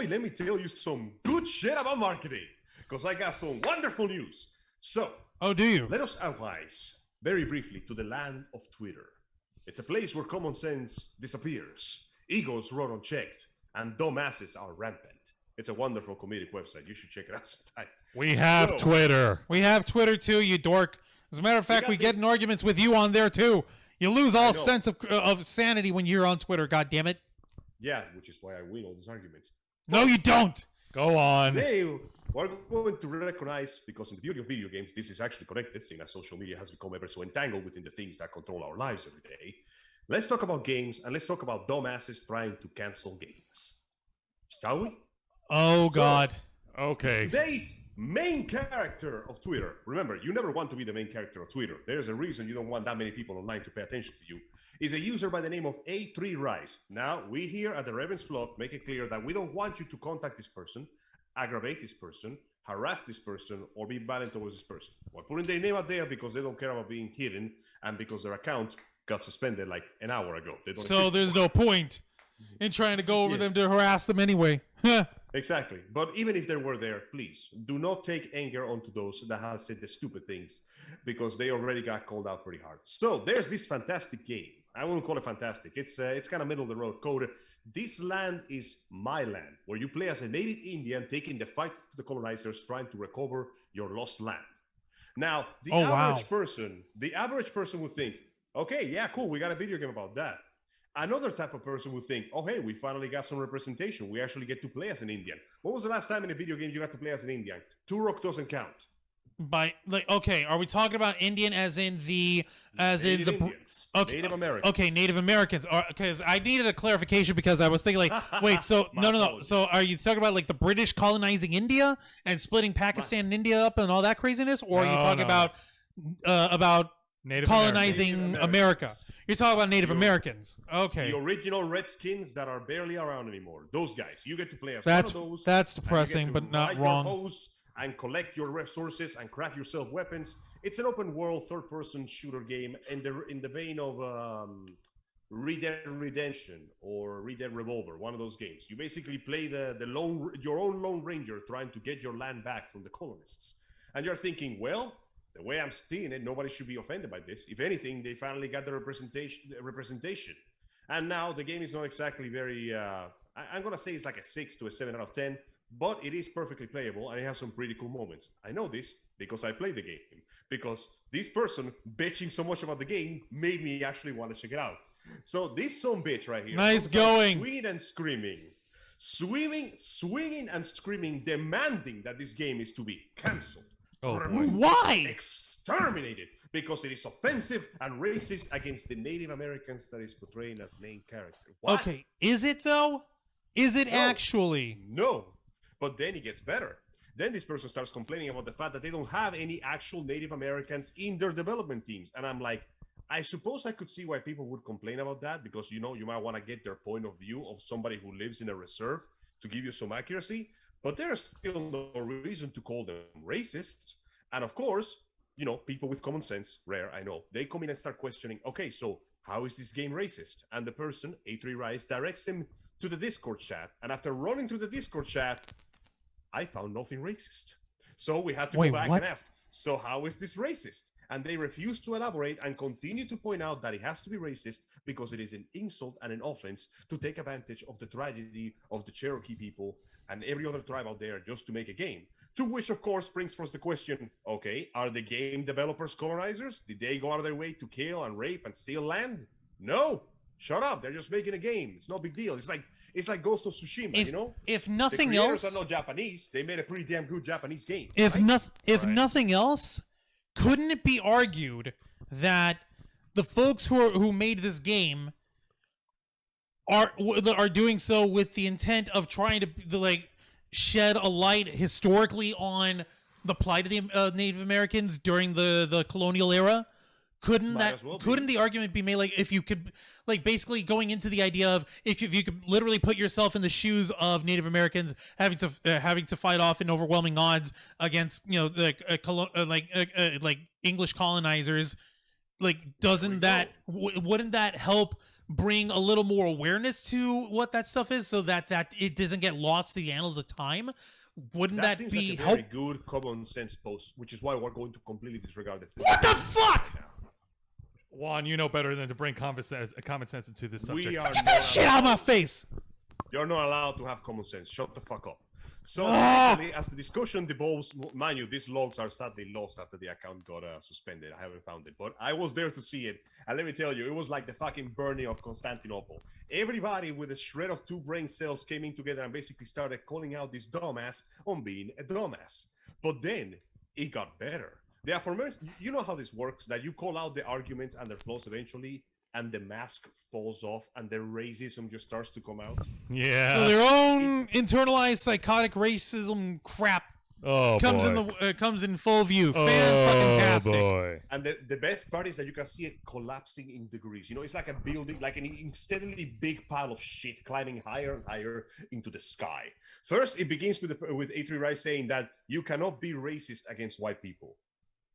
Joey, let me tell you some good shit about marketing, because I got some wonderful news. So, do you? let us advise very briefly to the land of Twitter. It's a place where common sense disappears, egos run unchecked, and dumbasses are rampant. It's a wonderful comedic website. You should check it out sometime. We have Twitter. We have Twitter too, you dork. As a matter of fact, we get in arguments with you on there too. You lose all sense of sanity when you're on Twitter, goddammit. Yeah, which is why I win all these arguments. No, you don't. Go on. Today, we're going to recognize, because in the beauty of video games, this is actually connected, seeing as social media has become ever so entangled within the things that control our lives every day. Let's talk about games, and let's talk about dumbasses trying to cancel games. Shall we? Oh, God. Okay. Today's main character of Twitter. Remember, you never want to be the main character of Twitter. There's a reason you don't want that many people online to pay attention to you. Is a user by the name of A3Rise. Now, we here at the Ravens Flock make it clear that we don't want you to contact this person, aggravate this person, harass this person, or be violent towards this person. We're putting their name out there because they don't care about being hidden and because their account got suspended like an hour ago. So there's no point in trying to go over them to harass them anyway. Exactly. But even if they were there, please do not take anger onto those that have said the stupid things, because they already got called out pretty hard. So there's this fantastic game. I wouldn't call it fantastic. It's kind of middle of the road code. This land is my land, where you play as a native Indian taking the fight to the colonizers, trying to recover your lost land. Now, the average person would think, okay, yeah, cool, we got a video game about that. Another type of person would think, oh, hey, we finally got some representation. We actually get to play as an Indian. When was the last time in a video game you got to play as an Indian? Turok doesn't count. Okay, are we talking about Indian as in the Native Americans? Okay, Native Americans. Because I needed a clarification, because I was thinking wait, so no. So are you talking about like the British colonizing India and splitting Pakistan and India up and all that craziness, or are you talking about Native colonizing America? You're talking about Native Americans. Okay. The original Redskins that are barely around anymore. Those guys. You get to play as one of those. That's depressing, but not wrong. And collect your resources and craft yourself weapons. It's an open world third-person shooter game in the vein of Red Dead Redemption or Red Dead Revolver, one of those games. You basically play your own Lone Ranger trying to get your land back from the colonists. And you're thinking, well, the way I'm seeing it, nobody should be offended by this. If anything, they finally got the representation. And now the game is not exactly very, I'm going to say it's like a 6 to a 7 out of 10. But it is perfectly playable, and it has some pretty cool moments. I know this because I played the game. Because this person bitching so much about the game made me actually want to check it out. So this son bitch right here. Nice going. Swinging and screaming. Swinging and screaming, demanding that this game is to be cancelled. Oh, why? Exterminated. Because it is offensive and racist against the Native Americans that is portraying as main character. What? Okay, is it though? Is it actually? No. But then it gets better. Then this person starts complaining about the fact that they don't have any actual Native Americans in their development teams. And I'm like, I suppose I could see why people would complain about that, because, you might want to get their point of view of somebody who lives in a reserve to give you some accuracy. But there's still no reason to call them racists. And of course, people with common sense, rare, I know, they come in and start questioning, okay, so how is this game racist? And the person, A3Rise, directs them to the Discord chat. And after running through the Discord chat, I found nothing racist. So we had to go back and ask, so how is this racist? And they refuse to elaborate and continue to point out that it has to be racist because it is an insult and an offense to take advantage of the tragedy of the Cherokee people and every other tribe out there just to make a game. To which, of course, brings forth the question, okay, are the game developers colonizers? Did they go out of their way to kill and rape and steal land? No. Shut up. They're just making a game. It's no big deal. It's like Ghost of Tsushima, If nothing the creators else, are not Japanese. They made a pretty damn good Japanese game. If nothing else, couldn't it be argued that the folks who made this game are doing so with the intent of trying to shed a light historically on the plight of the Native Americans during the colonial era? Couldn't the argument be made, if you could, basically going into the idea of if you could literally put yourself in the shoes of Native Americans having to fight off in overwhelming odds against English colonizers, wouldn't that help bring a little more awareness to what that stuff is, so that it doesn't get lost to the annals of time. Wouldn't that seems be like a very good common sense post, which is why we're going to completely disregard it. What the fuck? Juan, you know better than to bring common sense into this subject. Get that shit out of my face! You're not allowed to have common sense. Shut the fuck up. So, as the discussion devolves, mind you, these logs are sadly lost after the account got suspended. I haven't found it, but I was there to see it. And let me tell you, it was like the fucking burning of Constantinople. Everybody with a shred of 2 brain cells came in together and basically started calling out this dumbass on being a dumbass. But then it got better. The aforementioned, you know how this works, that you call out the arguments and their flaws eventually, and the mask falls off and the racism just starts to come out. Yeah. So their own internalized psychotic racism crap comes in full view. Fan-fucking-tastic. Boy. And the best part is that you can see it collapsing in degrees. You know, it's like a building, like an steadily big pile of shit climbing higher and higher into the sky. First, it begins with A3 Rice saying that you cannot be racist against white people.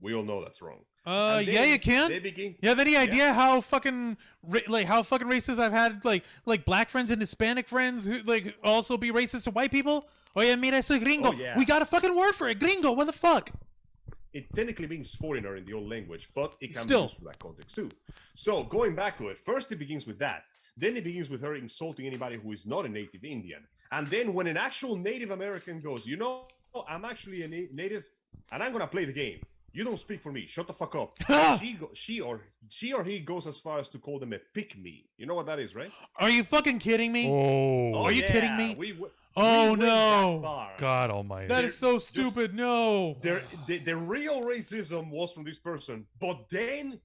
We all know that's wrong. Yeah, you can. You have any idea how fucking racist I've had like black friends and Hispanic friends who like also be racist to white people? Oye, mira ese gringo. Oh, yeah. We got a fucking word for it. Gringo. What the fuck? It technically means foreigner in the old language, but it can be Still. used for that context too. So going back to it, first it begins with that. Then it begins with her insulting anybody who is not a native Indian. And then when an actual Native American goes, you know, I'm actually a native and I'm going to play the game. You don't speak for me. Shut the fuck up. she or he goes as far as to call them a pick-me. You know what that is, right? Are you fucking kidding me? Oh. Are you kidding me? We Oh, went no. that far. God almighty. That is so stupid. No. The real racism was from this person, but then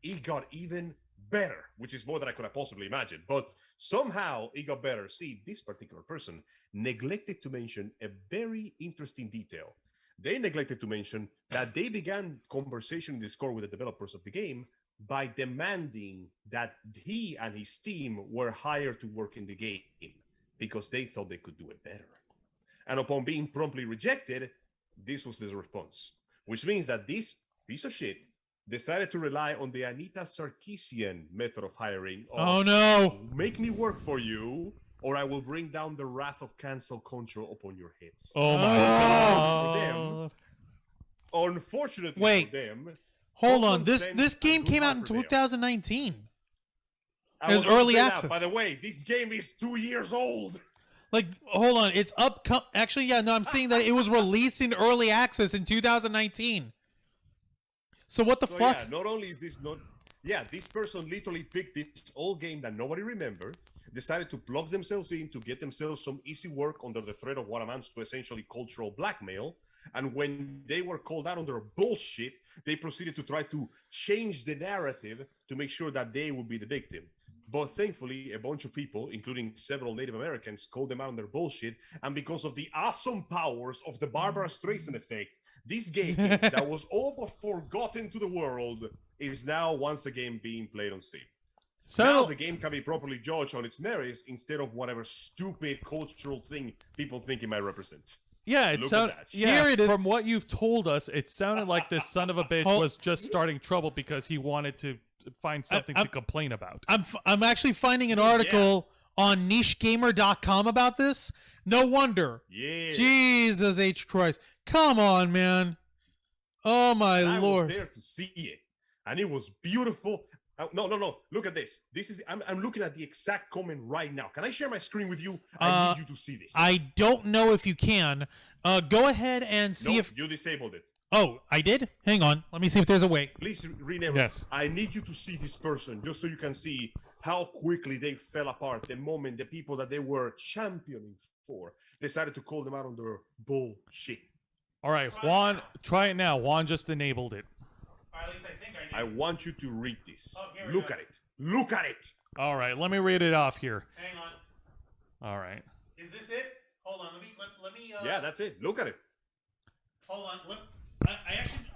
it got even better, which is more than I could have possibly imagined. But somehow it got better. See, this particular person neglected to mention a very interesting detail. They neglected to mention that they began conversation in Discord with the developers of the game by demanding that he and his team were hired to work in the game because they thought they could do it better. And upon being promptly rejected, this was the response, which means that this piece of shit decided to rely on the Anita Sarkeesian method of hiring. Oh, no. Make me work for you, or I will bring down the wrath of cancel control upon your heads. Oh my God. For them, unfortunately Wait. for them, Hold on. This game came out in 2019. It was early access. By the way, this game is 2 years old. Like, hold on. It's actually, yeah, no, I'm saying that it was released in early access in 2019. So what the fuck? Yeah, not only is this not... Yeah, this person literally picked this old game that nobody remembered, decided to plug themselves in to get themselves some easy work under the threat of what amounts to essentially cultural blackmail. And when they were called out on their bullshit, they proceeded to try to change the narrative to make sure that they would be the victim. But thankfully, a bunch of people, including several Native Americans, called them out on their bullshit. And because of the awesome powers of the Barbara Streisand effect, this game that was all but forgotten to the world is now once again being played on Steam. Now the game can be properly judged on its merits instead of whatever stupid cultural thing people think it might represent. Yeah, it sounded. Yeah, Here it is. from what you've told us, it sounded like this son of a bitch was just starting trouble because he wanted to find something to complain about. I'm actually finding an article on nichegamer.com about this. No wonder. Yeah. Jesus H. Christ. Come on, man. Oh, my Lord. I was there to see it, and it was beautiful. No. Look at this. I'm looking at the exact comment right now. Can I share my screen with you? I need you to see this. I don't know if you can. Go ahead and see if you disabled it. Oh, I did? Hang on. Let me see if there's a way. Please rename it. I need you to see this person just so you can see how quickly they fell apart the moment the people that they were championing for decided to call them out on their bullshit. All right, Juan, try it now. Juan just enabled it. Or at least I think I I want you to read this. Look at it. Look at it. All right, let me read it off here. Hang on. All right. Is this it? Hold on. Let me. Yeah, that's it. Look at it. Hold on.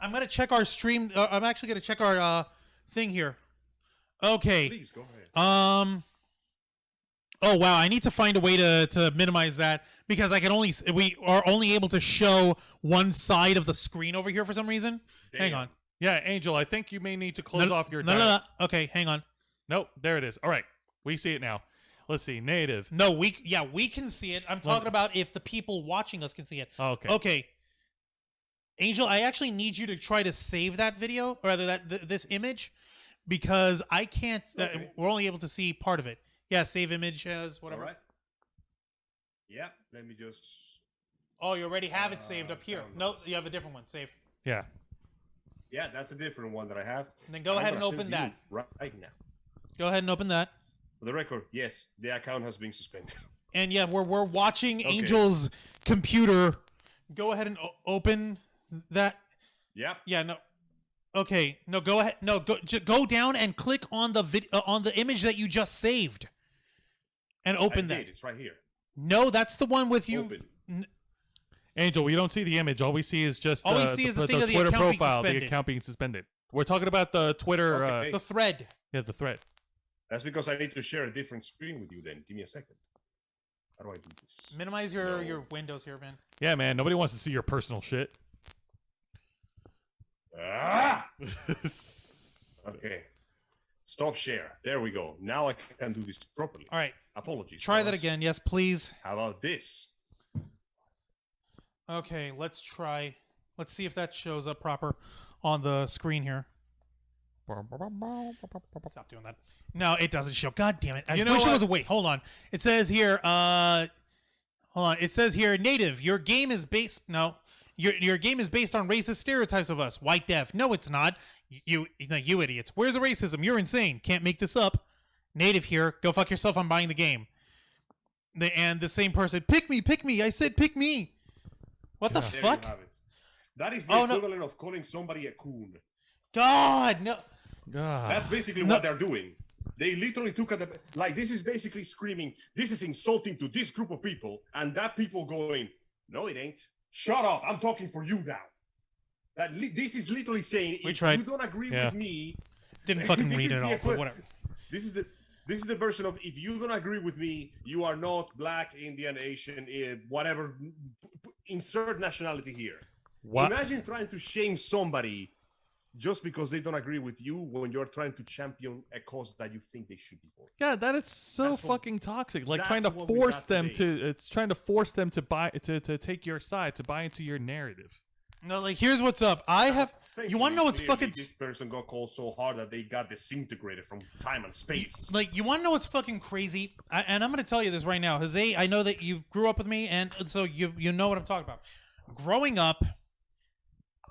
I'm gonna check our stream. I'm actually gonna check our thing here. Okay. Please go ahead. Oh wow, I need to find a way to minimize that because we are only able to show one side of the screen over here for some reason. Damn. Hang on. Yeah, Angel, I think you may need to close off your... No. Okay, hang on. Nope, there it is. All right. We see it now. Let's see. Native. No, we can see it. I'm talking about if the people watching us can see it. Oh, okay. Okay. Angel, I actually need you to try to save that video, or rather this image, because I can't. We're only able to see part of it. Yeah, save image as whatever. All right. Yeah, let me just. Oh, you already have it saved up here. No, you have a different one. Save. Yeah. Yeah, that's a different one that I have. And then go ahead and open that. Right now. Go ahead and open that. For the record, yes, the account has been suspended. And yeah, we're watching Angel's computer. Go ahead and open that. Yeah. Yeah. No. Okay. No. Go ahead. No. Go down and click on the image that you just saved, and open that. It's right here. No, that's the one with you. Open. Angel, we don't see the image. All we see is just all we see is the thing of the Twitter account being profile, suspended. the account being suspended. We're talking about the Twitter, Okay. The thread. Yeah, the thread. That's because I need to share a different screen with you. Then give me a second. How do I do this? Minimize your windows here, man. Yeah, man. Nobody wants to see your personal shit. Ah! Okay. Stop share. There we go. Now I can do this properly. All right. Apologies. Try that fellas. again. Yes, please. How about this? Okay, let's try. Let's see if that shows up proper on the screen here. Stop doing that. No, it doesn't show. God damn it. I wish it was a wait. Hold on. It says here, hold on. It says here, native, your game is based your game is based on racist stereotypes of us. White deaf. No, it's not. You idiots. Where's the racism? You're insane. Can't make this up. Native here. Go fuck yourself. I'm buying the game. And the same person, pick me. I said pick me. What the There fuck? you have it. That is the equivalent of calling somebody a coon. God, no. That's basically what they're doing. They literally took this is basically screaming, this is insulting to this group of people, and that people going, no, it ain't. Shut up. I'm talking for you now. This is literally saying, if you don't agree with me, didn't fucking read it all, but whatever. This is the version of, if you don't agree with me, you are not black, Indian, Asian, whatever. Insert nationality here. What? Imagine trying to shame somebody just because they don't agree with you when you're trying to champion a cause that you think they should be for. Yeah, that is so fucking toxic. Like trying to what force them today. it's trying to force them to buy to take your side, to buy into your narrative. No, like here's what's up. You want to know what's fucking? This person got called so hard that they got disintegrated from time and space. Like, you want to know what's fucking crazy? And I'm going to tell you this right now, Jose. I know that you grew up with me, and so you know what I'm talking about. Growing up,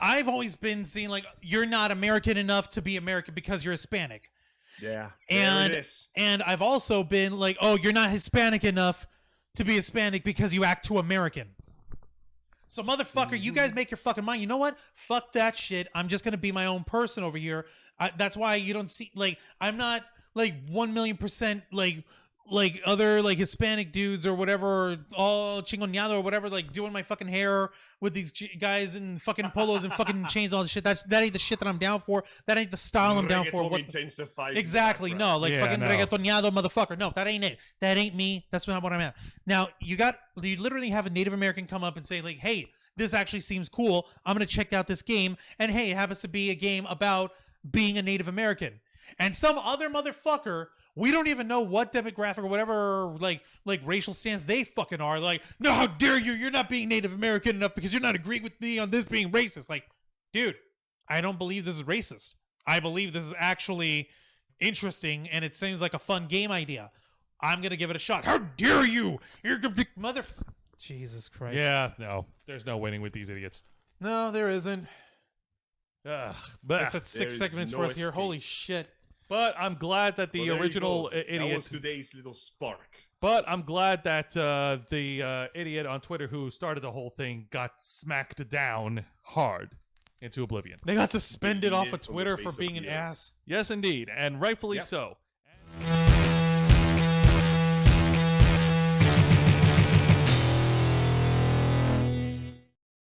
I've always been seeing like, you're not American enough to be American because you're Hispanic. Yeah, and I've also been like, oh, you're not Hispanic enough to be Hispanic because you act too American. So, motherfucker, you guys make your fucking mind. You know what? Fuck that shit. I'm just going to be my own person over here. That's why you don't see, like, I'm not, like, 1,000,000% like other, like, Hispanic dudes or whatever, all chingoneado or whatever, like, doing my fucking hair with these guys in fucking polos and fucking chains and all this shit. That ain't the shit that I'm down for. That ain't the style I'm down for. Exactly. No, like, fucking reggaetoneado motherfucker. No, that ain't it. That ain't me. That's not what I'm at. Now, you literally have a Native American come up and say, like, hey, this actually seems cool. I'm going to check out this game. And hey, it happens to be a game about being a Native American. And some other motherfucker, we don't even know what demographic or whatever, like racial stance they fucking are. Like, no, how dare you? You're not being Native American enough because you're not agreeing with me on this being racist. Like, dude, I don't believe this is racist. I believe this is actually interesting, and it seems like a fun game idea. I'm going to give it a shot. How dare you? You're a big mother... Jesus Christ. Yeah, no. There's no winning with these idiots. No, there isn't. But that's 6 segments for us here. Holy shit. But I'm glad that the original idiot... That was today's little spark. But I'm glad that the idiot on Twitter who started the whole thing got smacked down hard into oblivion. They got suspended off of Twitter for being an ass. Yes, indeed. And rightfully so.